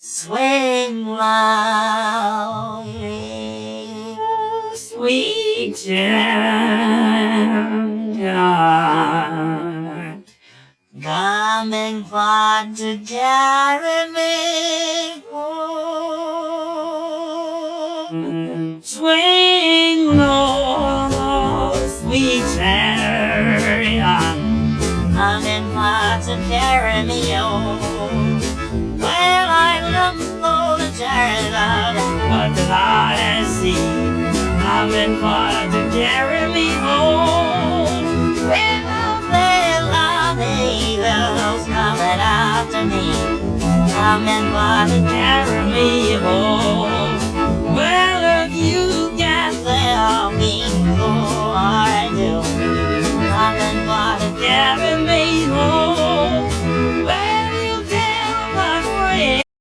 Swing loud, sweet chariot, coming far to carry me home. Swing low, sweet chariot, coming far to carry me home. Well, I look for the chariot, what did I see? Coming far to carry me home. When I feel like the eagles coming after me, coming far to carry me home. Well, if you get there before I do, coming far to carry